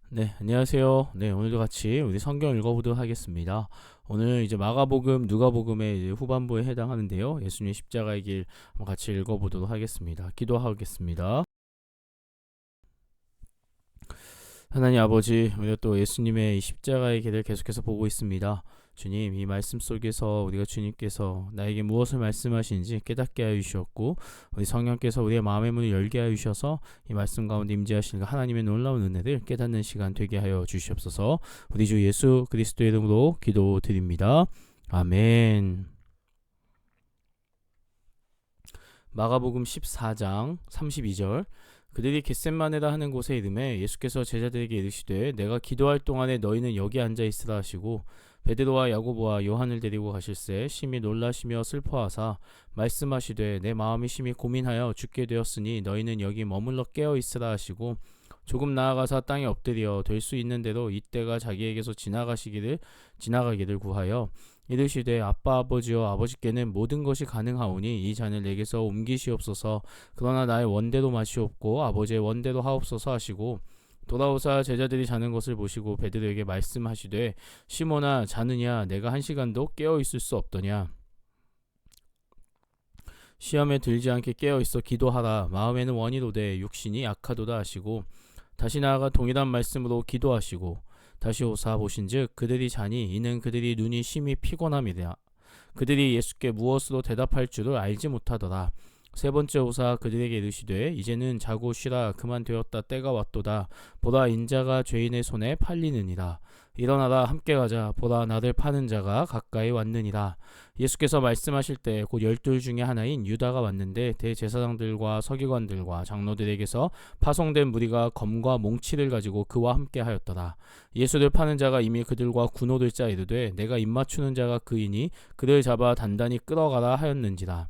네, 안녕하세요. 네, 오늘도 같이 우리 성경 읽어보도록 하겠습니다. 오늘 이제 마가복음, 누가복음의 이제 후반부에 해당하는데요. 예수님의 십자가의 길 한번 같이 읽어보도록 하겠습니다. 기도하겠습니다. 하나님 아버지, 우리가 또 예수님의 이 십자가의 길을 계속해서 보고 있습니다. 주님, 이 말씀 속에서 우리가 주님께서 나에게 무엇을 말씀하시는지 깨닫게 하여 주셨고, 우리 성령께서 우리의 마음의 문을 열게 하여 주셔서 이 말씀 가운데 임재하시는 하나님의 놀라운 은혜를 깨닫는 시간 되게 하여 주시옵소서. 우리 주 예수 그리스도의 이름으로 기도드립니다. 아멘. 마가복음 14장 32절. 그들이 겟셋마네라 하는 곳에 이름에 예수께서 제자들에게 이르시되 내가 기도할 동안에 너희는 여기 앉아 있으라 하시고 베드로와 야고보와 요한을 데리고 가실새 심히 놀라시며 슬퍼하사 말씀하시되 내 마음이 심히 고민하여 죽게 되었으니 너희는 여기 머물러 깨어 있으라 하시고 조금 나아가사 땅에 엎드려 될 수 있는 대로 이때가 자기에게서 지나가기를 구하여 이르시되 아빠 아버지여 아버지께는 모든 것이 가능하오니 이 잔을 내게서 옮기시옵소서. 그러나 나의 원대로 마시옵고 아버지의 원대로 하옵소서 하시고 돌아오사 제자들이 자는 것을 보시고 베드로에게 말씀하시되 시몬아 자느냐 내가 한 시간도 깨어 있을 수 없더냐. 시험에 들지 않게 깨어 있어 기도하라. 마음에는 원이로되 육신이 약하도다 하시고 다시 나아가 동일한 말씀으로 기도하시고 다시 오사 보신즉 그들이 자니 이는 그들이 눈이 심히 피곤함이라. 그들이 예수께 무엇으로 대답할 줄을 알지 못하더라. 세 번째 오사 그들에게 이르시되 이제는 자고 쉬라. 그만 되었다. 때가 왔도다. 보라 인자가 죄인의 손에 팔리느니라. 일어나라 함께 가자. 보라 나를 파는 자가 가까이 왔느니라. 예수께서 말씀하실 때 곧 열둘 중에 하나인 유다가 왔는데 대제사장들과 서기관들과 장로들에게서 파송된 무리가 검과 몽치를 가지고 그와 함께 하였더라. 예수를 파는 자가 이미 그들과 군호를 짜 이르되 내가 입맞추는 자가 그이니 그를 잡아 단단히 끌어가라 하였는지라.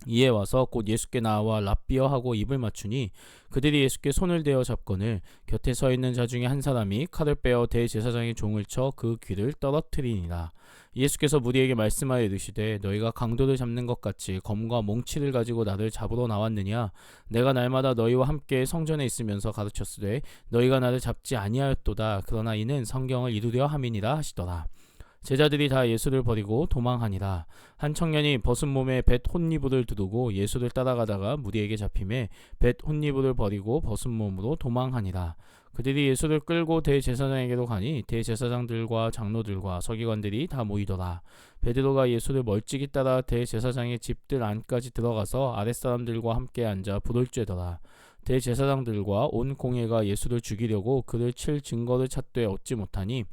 이에 와서 곧 예수께 나와 랍비어 하고 입을 맞추니 그들이 예수께 손을 대어 잡거늘 곁에 서 있는 자 중에 한 사람이 칼을 빼어 대제사장의 종을 쳐 그 귀를 떨어뜨리니라. 예수께서 무리에게 말씀하여 이르시되 너희가 강도를 잡는 것 같이 검과 몽치를 가지고 나를 잡으러 나왔느냐. 내가 날마다 너희와 함께 성전에 있으면서 가르쳤으되 너희가 나를 잡지 아니하였도다. 그러나 이는 성경을 이루려 함이니라 하시더라. 제자들이 다 예수를 버리고 도망하니라. 한 청년이 벗은 몸에 벳 혼니부를 두르고 예수를 따라가다가 무리에게 잡힘에 벳 혼니부를 버리고 벗은 몸으로 도망하니라. 그들이 예수를 끌고 대제사장에게로 가니 대제사장들과 장로들과 서기관들이 다 모이더라. 베드로가 예수를 멀찍이 따라 대제사장의 집들 안까지 들어가서 아랫사람들과 함께 앉아 불을 쬐더라. 대제사장들과 온 공회가 예수를 죽이려고 그를 칠 증거를 찾되 얻지 못하니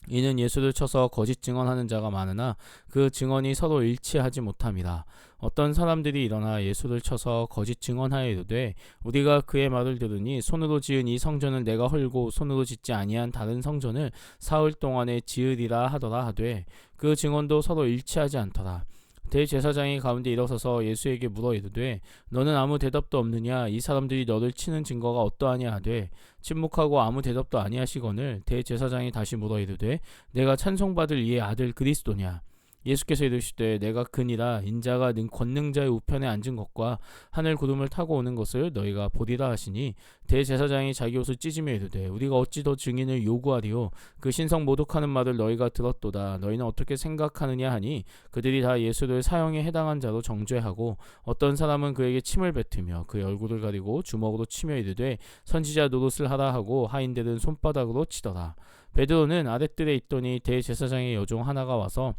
이는 예수를 쳐서 거짓 증언하는 자가 많으나 그 증언이 서로 일치하지 못함이라. 어떤 사람들이 일어나 예수를 쳐서 거짓 증언하여 이르되 우리가 그의 말을 들으니 손으로 지은 이 성전을 내가 헐고 손으로 짓지 아니한 다른 성전을 사흘 동안에 지으리라 하더라 하되 그 증언도 서로 일치하지 않더라. 대제사장이 가운데 일어서서 예수에게 물어 이르되 너는 아무 대답도 없느냐. 이 사람들이 너를 치는 증거가 어떠하냐 하되 침묵하고 아무 대답도 아니하시거늘 대제사장이 다시 물어 이르되 내가 찬송받을 이의 아들 그리스도냐. 예수께서 이르시되 내가 그니라. 인자가 능 권능자의 우편에 앉은 것과 하늘 구름을 타고 오는 것을 너희가 보리라 하시니 대제사장이 자기 옷을 찢으며 이르되 우리가 어찌 더 증인을 요구하리요. 그 신성 모독하는 말을 너희가 들었도다. 너희는 어떻게 생각하느냐 하니 그들이 다 예수를 사형에 해당한 자로 정죄하고 어떤 사람은 그에게 침을 뱉으며 그의 얼굴을 가리고 주먹으로 치며 이르되 선지자 노릇을 하라 하고 하인들은 손바닥으로 치더라. 베드로는 아랫뜰에 있더니 대제사장의 여종 하나가 와서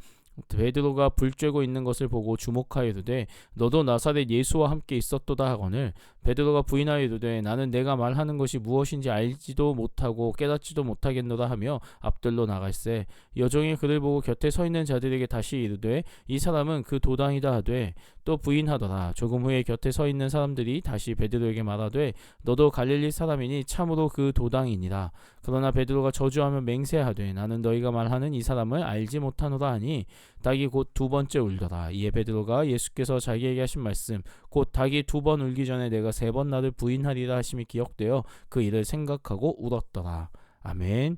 베드로가 불 쬐고 있는 것을 보고 주목하여 이르되 너도 나사렛 예수와 함께 있었도다 하거늘 베드로가 부인하여 이르되 나는 내가 말하는 것이 무엇인지 알지도 못하고 깨닫지도 못하겠노라 하며 앞들로 나갈새 여종이 그를 보고 곁에 서 있는 자들에게 다시 이르되 이 사람은 그 도당이다 하되 또 부인하더라. 조금 후에 곁에 서 있는 사람들이 다시 베드로에게 말하되 너도 갈릴리 사람이니 참으로 그 도당이니라. 그러나 베드로가 저주하며 맹세하되 나는 너희가 말하는 이 사람을 알지 못하노라 하니 닭이 곧 두 번째 울더라. 이에 베드로가 예수께서 자기에게 하신 말씀 곧 닭이 두 번 울기 전에 내가 세 번 나를 부인하리라 하심이 기억되어 그 일을 생각하고 울었더라. 아멘.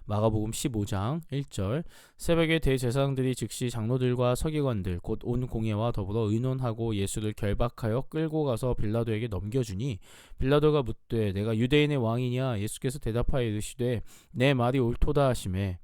마가복음 15장 1절. 새벽에 대제사장들이 즉시 장로들과 서기관들 곧 온 공회와 더불어 의논하고 예수를 결박하여 끌고 가서 빌라도에게 넘겨주니 빌라도가 묻되 내가 유대인의 왕이냐? 예수께서 대답하여 이르시되 내 말이 옳도다 하시매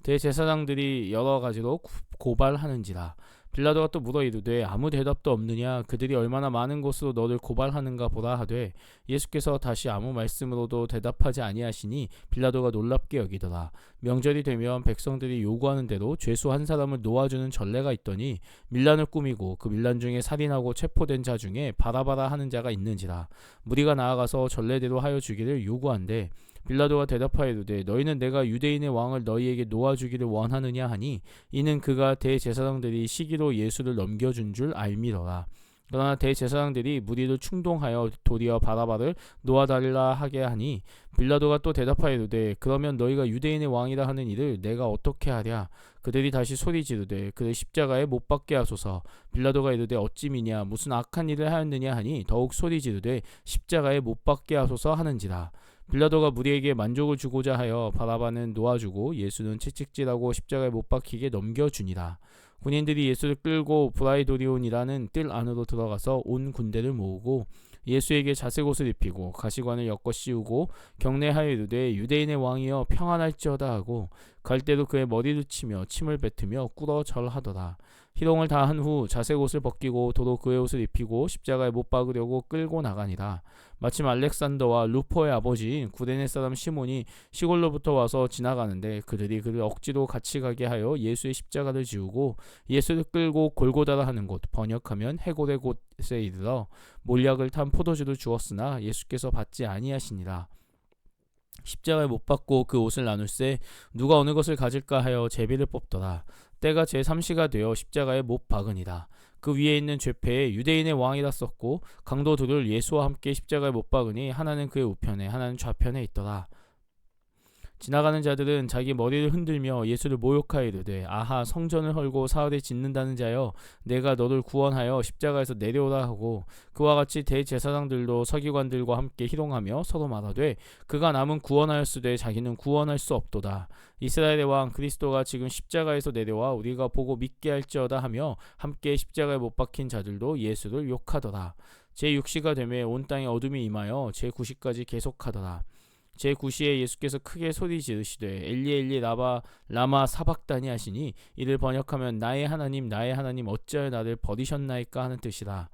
대제사장들이 여러 가지로 고발하는지라. 빌라도가 또 물어 이르되 아무 대답도 없느냐? 그들이 얼마나 많은 것으로 너를 고발하는가 보라 하되 예수께서 다시 아무 말씀으로도 대답하지 아니하시니 빌라도가 놀랍게 여기더라. 명절이 되면 백성들이 요구하는 대로 죄수 한 사람을 놓아주는 전례가 있더니 밀란을 꾸미고 그 밀란 중에 살인하고 체포된 자 중에 바라바라 하는 자가 있는지라. 무리가 나아가서 전례대로 하여 주기를 요구한대 빌라도가 대답하여 이르되 너희는 내가 유대인의 왕을 너희에게 놓아주기를 원하느냐 하니 이는 그가 대제사장들이 시기로 예수를 넘겨준 줄 알미더라. 그러나 대제사장들이 무리를 충동하여 도리어 바라바를 놓아달라 하게 하니 빌라도가 또 대답하여 이르되 그러면 너희가 유대인의 왕이라 하는 이를 내가 어떻게 하랴? 그들이 다시 소리 지르되 그를 십자가에 못 박게 하소서. 빌라도가 이르되 어찌 미냐? 무슨 악한 일을 하였느냐 하니 더욱 소리 지르되 십자가에 못 박게 하소서 하는지라. 빌라도가 무리에게 만족을 주고자 하여 바라바는 놓아주고 예수는 채찍질하고 십자가에 못 박히게 넘겨주니라. 군인들이 예수를 끌고 브라이도리온이라는 뜰 안으로 들어가서 온 군대를 모으고 예수에게 자색옷을 입히고 가시관을 엮어 씌우고 경례하여 이르되 유대인의 왕이여 평안할지어다 하고 갈대로 그의 머리를 치며 침을 뱉으며 꿇어 절하더라. 희롱을 다한 후 자색옷을 벗기고 도로 그의 옷을 입히고 십자가에 못 박으려고 끌고 나가니라. 마침 알렉산더와 루포의 아버지인 구레네 사람 시몬이 시골로부터 와서 지나가는데 그들이 그를 억지로 같이 가게 하여 예수의 십자가를 지우고 예수를 끌고 골고다라 하는 곳 번역하면 해골의 곳에 이르러 몰약을 탄 포도주를 주었으나 예수께서 받지 아니하시니라. 십자가에 못 박고 그 옷을 나눌세 누가 어느 것을 가질까 하여 제비를 뽑더라. 때가 제3시가 되어 십자가에 못 박으니라. 그 위에 있는 죄패에 유대인의 왕이라 썼고 강도 둘을 예수와 함께 십자가에 못 박으니 하나는 그의 우편에 하나는 좌편에 있더라. 지나가는 자들은 자기 머리를 흔들며 예수를 모욕하여 이르되 아하 성전을 헐고 사흘에 짓는다는 자여 내가 너를 구원하여 십자가에서 내려오라 하고 그와 같이 대제사장들도 서기관들과 함께 희롱하며 서로 말하되 그가 남은 구원하였으되 자기는 구원할 수 없도다. 이스라엘의 왕 그리스도가 지금 십자가에서 내려와 우리가 보고 믿게 할지어다 하며 함께 십자가에 못 박힌 자들도 예수를 욕하더라. 제6시가 되매 온 땅에 어둠이 임하여 제9시까지 계속하더라. 제9시에 예수께서 크게 소리 지르시되 엘리 엘리 라마 사박다니 하시니 이를 번역하면 나의 하나님 어찌하여 나를 버리셨나이까 하는 뜻이라.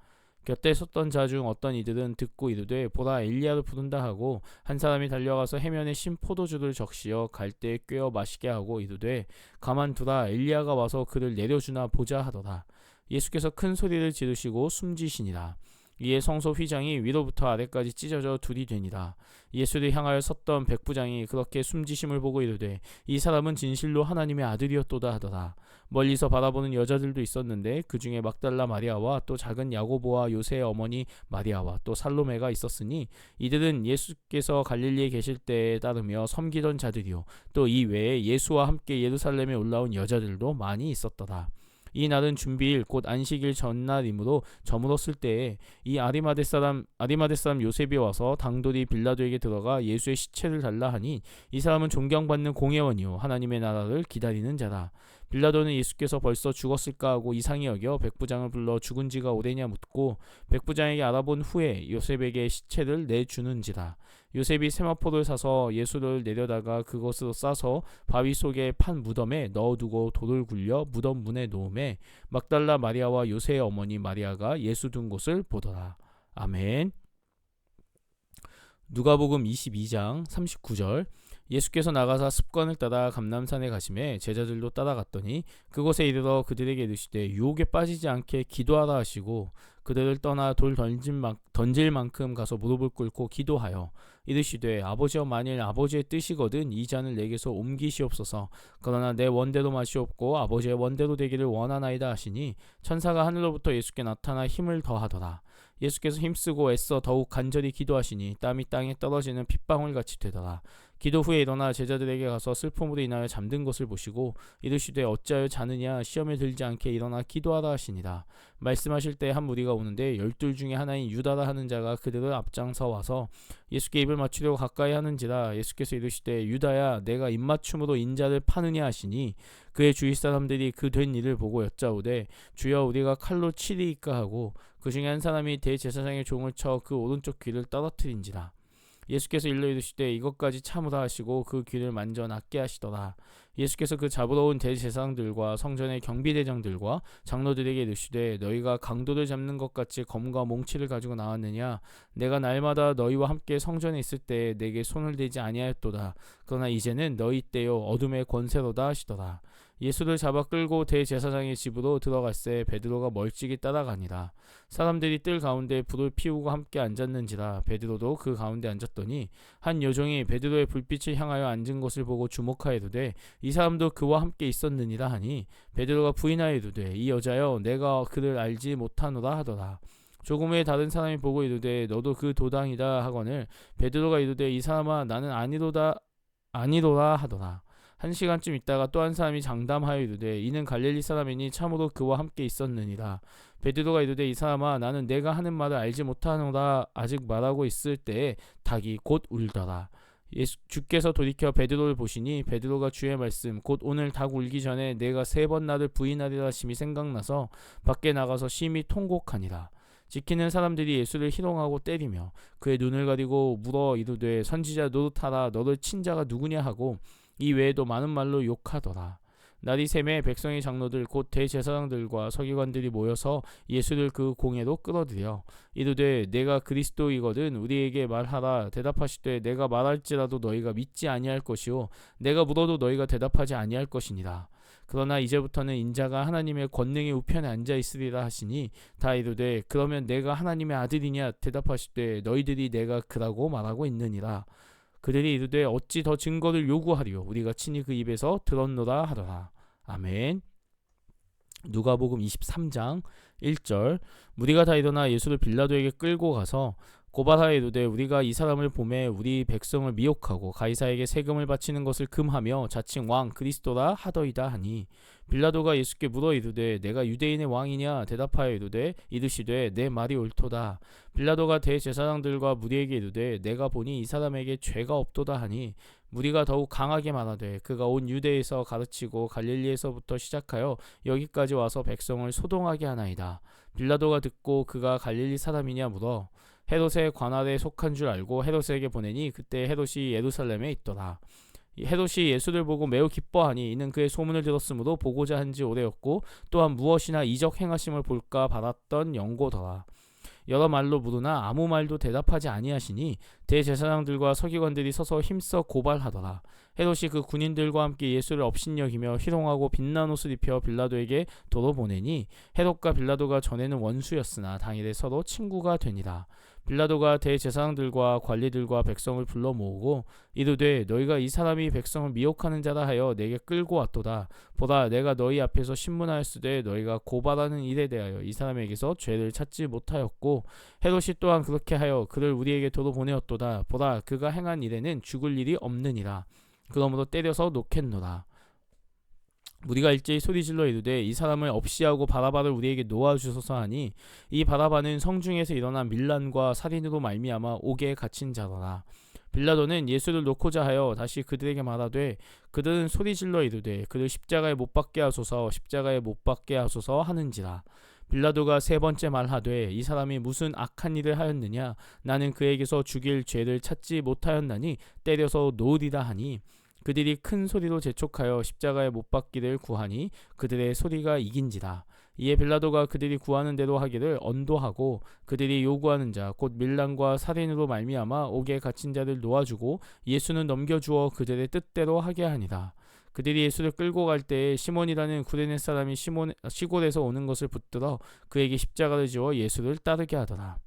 곁에 섰던 자 중 어떤 이들은 듣고 이르되 보라 엘리야를 부른다 하고 한 사람이 달려가서 해면에 신 포도주를 적시어 갈대에 꿰어 마시게 하고 이르되 가만두라 엘리야가 와서 그를 내려주나 보자 하더라. 예수께서 큰 소리를 지르시고 숨지시니라. 이에 성소 휘장이 위로부터 아래까지 찢어져 둘이 되니라. 예수를 향하여 섰던 백부장이 그렇게 숨지심을 보고 이르되 이 사람은 진실로 하나님의 아들이었도다 하더라. 멀리서 바라보는 여자들도 있었는데 그 중에 막달라 마리아와 또 작은 야고보와 요새의 어머니 마리아와 또 살로메가 있었으니 이들은 예수께서 갈릴리에 계실 때에 따르며 섬기던 자들이요 또 이 외에 예수와 함께 예루살렘에 올라온 여자들도 많이 있었더라. 이 날은 준비일 곧 안식일 전날이므로 저물었을 때에 이 아리마대 사람 요셉이 와서 당돌이 빌라도에게 들어가 예수의 시체를 달라 하니 이 사람은 존경받는 공회원이요 하나님의 나라를 기다리는 자라. 빌라도는 예수께서 벌써 죽었을까 하고 이상히 여겨 백부장을 불러 죽은 지가 오래냐 묻고 백부장에게 알아본 후에 요셉에게 시체를 내주는지라. 요셉이 세마포를 사서 예수를 내려다가 그것으로 싸서 바위 속에 판 무덤에 넣어두고 돌을 굴려 무덤 문에 놓음에 막달라 마리아와 요새의 어머니 마리아가 예수 둔 곳을 보더라. 아멘. 누가복음 22장 39절. 예수께서 나가사 습관을 따라 감람산에 가시매 제자들도 따라갔더니 그곳에 이르러 그들에게 이르시되 유혹에 빠지지 않게 기도하라 하시고 그들을 떠나 돌 던질 만큼 가서 무릎을 꿇고 기도하여 이르시되 아버지여 만일 아버지의 뜻이거든 이 잔을 내게서 옮기시옵소서. 그러나 내 원대로 마시옵고 아버지의 원대로 되기를 원하나이다 하시니 천사가 하늘로부터 예수께 나타나 힘을 더하더라. 예수께서 힘쓰고 애써 더욱 간절히 기도하시니 땀이 땅에 떨어지는 핏방울같이 되더라. 기도 후에 일어나 제자들에게 가서 슬픔으로 인하여 잠든 것을 보시고 이르시되 어찌하여 자느냐, 시험에 들지 않게 일어나 기도하라 하시니라. 말씀하실 때 한 무리가 오는데 12 중에 하나인 유다라 하는 자가 그들을 앞장서 와서 예수께 입을 맞추려고 가까이 하는지라. 예수께서 이르시되 유다야, 내가 입맞춤으로 인자를 파느냐 하시니 그의 주위 사람들이 그 된 일을 보고 여짜오되 주여, 우리가 칼로 치리이까 하고 그 중에 한 사람이 대제사장의 종을 쳐 그 오른쪽 귀를 떨어뜨린지라. 예수께서 일러 이르시되 이것까지 참으라 하시고 그 귀를 만져 낫게 하시더라. 예수께서 그 잡으러 온 대제사장들과 성전의 경비대장들과 장로들에게 이르시되 너희가 강도를 잡는 것 같이 검과 몽치를 가지고 나왔느냐? 내가 날마다 너희와 함께 성전에 있을 때 내게 손을 대지 아니하였도다. 그러나 이제는 너희 때요 어둠의 권세로다 하시더라. 예수를 잡아 끌고 대제사장의 집으로 들어갈새 베드로가 멀찍이 따라가니라. 사람들이 뜰 가운데 불을 피우고 함께 앉았는지라. 베드로도 그 가운데 앉았더니 한 여종이 베드로의 불빛을 향하여 앉은 것을 보고 주목하여도되 이 사람도 그와 함께 있었느니라 하니 베드로가 부인하여 이르되 이 여자여, 내가 그를 알지 못하노라 하더라. 조금 후에 다른 사람이 보고 이르되 너도 그 도당이다 하거늘 베드로가 이르되 이 사람아, 나는 아니로라 하더라. 한 시간쯤 있다가 또 한 사람이 장담하여 이르되 이는 갈릴리 사람이니 참으로 그와 함께 있었느니라. 베드로가 이르되 이 사람아, 나는 내가 하는 말을 알지 못하노라. 아직 말하고 있을 때에 닭이 곧 울더라. 주께서 돌이켜 베드로를 보시니 베드로가 주의 말씀 곧 오늘 닭 울기 전에 내가 3번 나를 부인하리라 하심이 생각나서 밖에 나가서 심히 통곡하니라. 지키는 사람들이 예수를 희롱하고 때리며 그의 눈을 가리고 물어 이르되 선지자 노릇하라, 너를 친 자가 누구냐 하고 이 외에도 많은 말로 욕하더라. 날이 새매 백성의 장로들 곧 대제사장들과 서기관들이 모여서 예수를 그 공회로 끌어들여 이르되 내가 그리스도이거든 우리에게 말하라. 대답하시되 내가 말할지라도 너희가 믿지 아니할 것이요 내가 물어도 너희가 대답하지 아니할 것이니라. 그러나 이제부터는 인자가 하나님의 권능의 우편에 앉아 있으리라 하시니 다 이르되 그러면 내가 하나님의 아들이냐? 대답하시되 너희들이 내가 그라고 말하고 있느니라. 그들이 이르되 어찌 더 증거를 요구하리요? 우리가 친히 그 입에서 들었노라 하더라. 아멘. 누가복음 23장 1절. 무리가 다 일어나 예수를 빌라도에게 끌고 가서 고발하여 이르되 우리가 이 사람을 보매 우리 백성을 미혹하고 가이사에게 세금을 바치는 것을 금하며 자칭 왕 그리스도라 하더이다 하니 빌라도가 예수께 물어 이르되 내가 유대인의 왕이냐? 대답하여 이르시되 내 말이 옳도다. 빌라도가 대제사장들과 무리에게 이르되 내가 보니 이 사람에게 죄가 없도다 하니 무리가 더욱 강하게 말하되 그가 온 유대에서 가르치고 갈릴리에서부터 시작하여 여기까지 와서 백성을 소동하게 하나이다. 빌라도가 듣고 그가 갈릴리 사람이냐 물어 헤롯의 관할에 속한 줄 알고 헤롯에게 보내니 그때 헤롯이 예루살렘에 있더라. 헤롯이 예수를 보고 매우 기뻐하니 이는 그의 소문을 들었으므로 보고자 한지 오래였고 또한 무엇이나 이적 행하심을 볼까 바랐던 연고더라. 여러 말로 물으나 아무 말도 대답하지 아니하시니 대제사장들과 서기관들이 서서 힘써 고발하더라. 헤롯이 그 군인들과 함께 예수를 업신여기며 희롱하고 빛난 옷을 입혀 빌라도에게 도로 보내니 헤롯과 빌라도가 전에는 원수였으나 당일에 서로 친구가 되니라. 빌라도가 대제사장들과 관리들과 백성을 불러 모으고 이르되 너희가 이 사람이 백성을 미혹하는 자라 하여 내게 끌고 왔도다. 보라, 내가 너희 앞에서 신문하였으되 너희가 고발하는 일에 대하여 이 사람에게서 죄를 찾지 못하였고 헤롯이 또한 그렇게 하여 그를 우리에게 도로 보내었도다. 보라, 그가 행한 일에는 죽을 일이 없느니라. 그러므로 때려서 놓겠노라. 무리가 일제히 소리질러 이르되 이 사람을 없이하고 바라바를 우리에게 놓아주소서 하니 이 바라바는 성중에서 일어난 밀란과 살인으로 말미암아 옥에 갇힌 자더라. 빌라도는 예수를 놓고자 하여 다시 그들에게 말하되 그들은 소리질러 이르되 그를 십자가에 못 박게 하소서, 십자가에 못 박게 하소서 하는지라. 빌라도가 3번째 말하되 이 사람이 무슨 악한 일을 하였느냐? 나는 그에게서 죽일 죄를 찾지 못하였나니 때려서 놓으리라 하니 그들이 큰 소리로 재촉하여 십자가에 못 박기를 구하니 그들의 소리가 이긴지라. 이에 빌라도가 그들이 구하는 대로 하기를 언도하고 그들이 요구하는 자 곧 밀란과 살인으로 말미암아 옥에 갇힌 자를 놓아주고 예수는 넘겨주어 그들의 뜻대로 하게 하니라. 그들이 예수를 끌고 갈 때에 시몬이라는 구레네 사람이 시골에서 오는 것을 붙들어 그에게 십자가를 지어 예수를 따르게 하더라.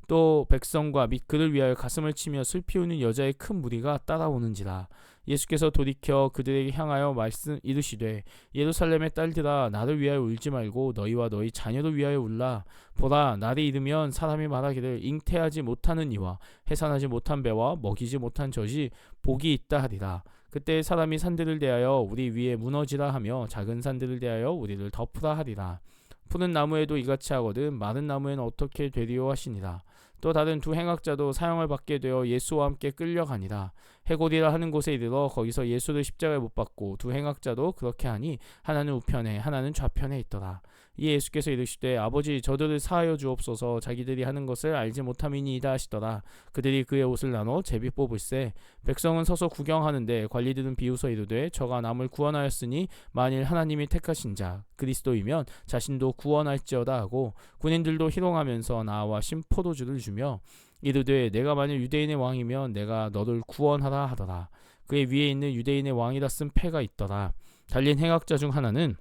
또 백성과 및 그를 위하여 가슴을 치며 슬피 우는 여자의 큰 무리가 따라오는지라. 예수께서 돌이켜 그들에게 향하여 말씀 이르시되 예루살렘의 딸들아 나를 위하여 울지 말고 너희와 너희 자녀를 위하여 울라. 보라 날이 이르면 사람이 말하기를 잉태하지 못하는 이와 해산하지 못한 배와 먹이지 못한 젖이 복이 있다 하리라. 그때 사람이 산들을 대하여 우리 위에 무너지라 하며 작은 산들을 대하여 우리를 덮으라 하리라. 푸른 나무에도 이같이 하거든 마른 나무에는 어떻게 되리요 하시니라. 또 다른 두 행악자도 사형을 받게 되어 예수와 함께 끌려가니라. 해골이라 하는 곳에 이르러 거기서 예수를 십자가에 못 박고 두 행악자도 그렇게 하니 하나는 우편에 하나는 좌편에 있더라. 이에 예수께서 이르시되 아버지 저들을 사하여 주옵소서 자기들이 하는 것을 알지 못함이니이다 하시더라. 그들이 그의 옷을 나눠 제비 뽑을세. 백성은 서서 구경하는데 관리들은 비웃어 이르되 저가 남을 구원하였으니 만일 하나님이 택하신 자 그리스도이면 자신도 구원할지어다 하고 군인들도 희롱하면서 나와 신포도주를 주며 이르되 내가 만일 유대인의 왕이면 내가 너를 구원하라 하더라. 그의 위에 있는 유대인의 왕이라 쓴 패가 있더라. 달린 행악자 중 하나는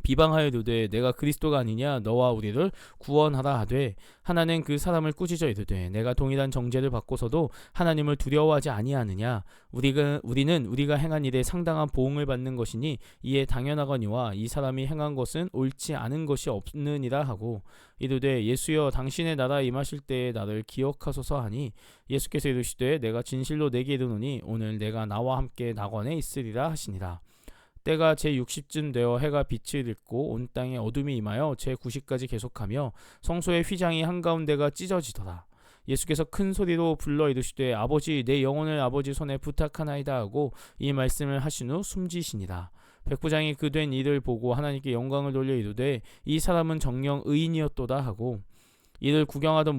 비방하여 이르되 내가 그리스도가 아니냐 너와 우리를 구원하라 하되 하나는 그 사람을 꾸짖어 이르되 내가 동일한 정죄를 받고서도 하나님을 두려워하지 아니하느냐 우리는 우리가 행한 일에 상당한 보응을 받는 것이니 이에 당연하거니와 이 사람이 행한 것은 옳지 않은 것이 없느니라 하고 이르되 예수여 당신의 나라 임하실 때에 나를 기억하소서 하니 예수께서 이르시되 내가 진실로 내게 이르노니 오늘 내가 나와 함께 낙원에 있으리라 하시니라. 때가 제60쯤 되어 해가 빛을 잃고 온 땅에 어둠이 임하여 제90까지 계속하며 성소의 휘장이 한가운데가 찢어지더라. 예수께서 큰 소리로 불러 이르시되 아버지 내 영혼을 아버지 손에 부탁하나이다 하고 이 말씀을 하신 후 숨지시니라. 백부장이 그 된 일을 보고 하나님께 영광을 돌려 이르되 이 사람은 정녕 의인이었도다 하고 이를 구경하러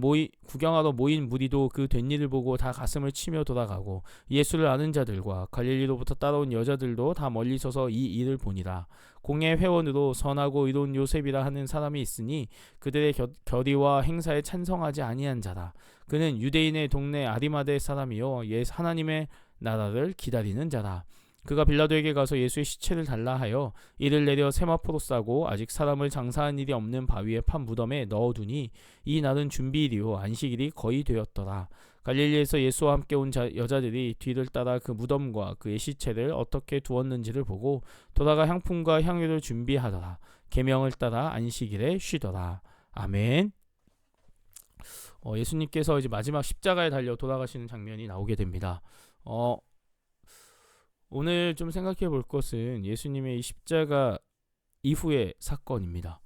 모인 무리도 그 된 일을 보고 다 가슴을 치며 돌아가고 예수를 아는 자들과 갈릴리로부터 따라온 여자들도 다 멀리 서서 이 일을 보니라. 공회 회원으로 선하고 의로운 요셉이라 하는 사람이 있으니 그들의 결의와 행사에 찬성하지 아니한 자라. 그는 유대인의 동네 아리마대 사람이요 하나님의 나라를 기다리는 자라. 그가 빌라도에게 가서 예수의 시체를 달라 하여 이를 내려 세마포로 싸고 아직 사람을 장사한 일이 없는 바위에 판 무덤에 넣어두니 이 날은 준비일이요 안식일이 거의 되었더라. 갈릴리에서 예수와 함께 온 여자들이 뒤를 따라 그 무덤과 그의 시체를 어떻게 두었는지를 보고 돌아가 향품과 향유를 준비하더라. 계명을 따라 안식일에 쉬더라. 아멘. 예수님께서 이제 마지막 십자가에 달려 돌아가시는 장면이 나오게 됩니다. 오늘 좀 생각해 볼 것은 예수님의 이 십자가 이후의 사건입니다.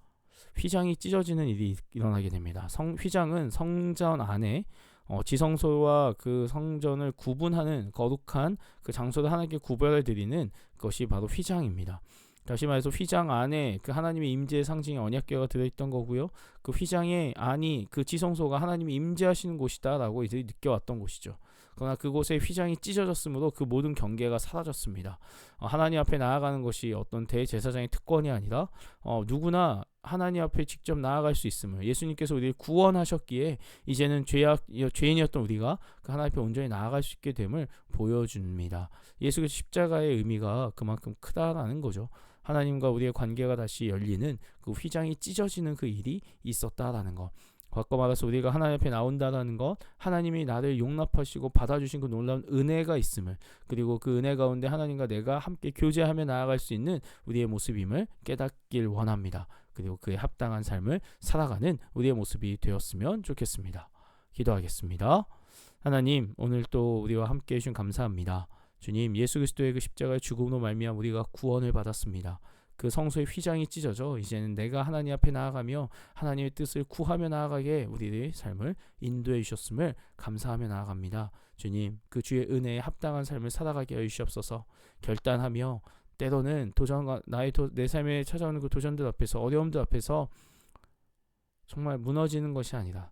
휘장이 찢어지는 일이 일어나게 됩니다. 휘장은 성전 안에 지성소와 그 성전을 구분하는 거룩한 그 장소를 하나님께 구별해 드리는 것이 바로 휘장입니다. 다시 말해서 휘장 안에 그 하나님의 임재의 상징의 언약궤가 들어있던 거고요. 그 휘장의 안이 그 지성소가 하나님이 임재하시는 곳이다라고 이들이 느껴왔던 곳이죠. 그러나 그곳에 휘장이 찢어졌으므로 그 모든 경계가 사라졌습니다. 하나님 앞에 나아가는 것이 어떤 대제사장의 특권이 아니라 누구나 하나님 앞에 직접 나아갈 수 있음을 예수님께서 우리를 구원하셨기에 이제는 죄인이었던 우리가 그 하나님 앞에 온전히 나아갈 수 있게 됨을 보여줍니다. 예수 그리스도 십자가의 의미가 그만큼 크다라는 거죠. 하나님과 우리의 관계가 다시 열리는 그 휘장이 찢어지는 그 일이 있었다라는 것. 바꿔 말해서 우리가 하나님 앞에 나온다라는 것, 하나님이 나를 용납하시고 받아주신 그 놀라운 은혜가 있음을, 그리고 그 은혜 가운데 하나님과 내가 함께 교제하며 나아갈 수 있는 우리의 모습임을 깨닫길 원합니다. 그리고 그에 합당한 삶을 살아가는 우리의 모습이 되었으면 좋겠습니다. 기도하겠습니다. 하나님, 오늘 또 우리와 함께 해주신 감사합니다. 주님, 예수 그리스도의 그 십자가의 죽음으로 말미암아 우리가 구원을 받았습니다. 그 성소의 휘장이 찢어져 이제는 내가 하나님 앞에 나아가며 하나님의 뜻을 구하며 나아가게 우리의 삶을 인도해 주셨음을 감사하며 나아갑니다. 주님, 그 주의 은혜에 합당한 삶을 살아가게 하여 주시옵소서. 결단하며 때로는 도전과 내 삶에 찾아오는 그 도전들 앞에서, 어려움들 앞에서 정말 무너지는 것이 아니라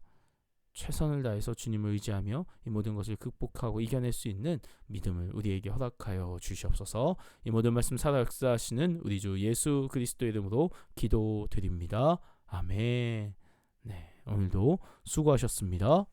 최선을 다해서 주님을 의지하며 이 모든 것을 극복하고 이겨낼 수 있는 믿음을 우리에게 허락하여 주시옵소서. 이 모든 말씀 살아 역사하시는 우리 주 예수 그리스도의 이름으로 기도드립니다. 아멘. 네, 오늘도 수고하셨습니다.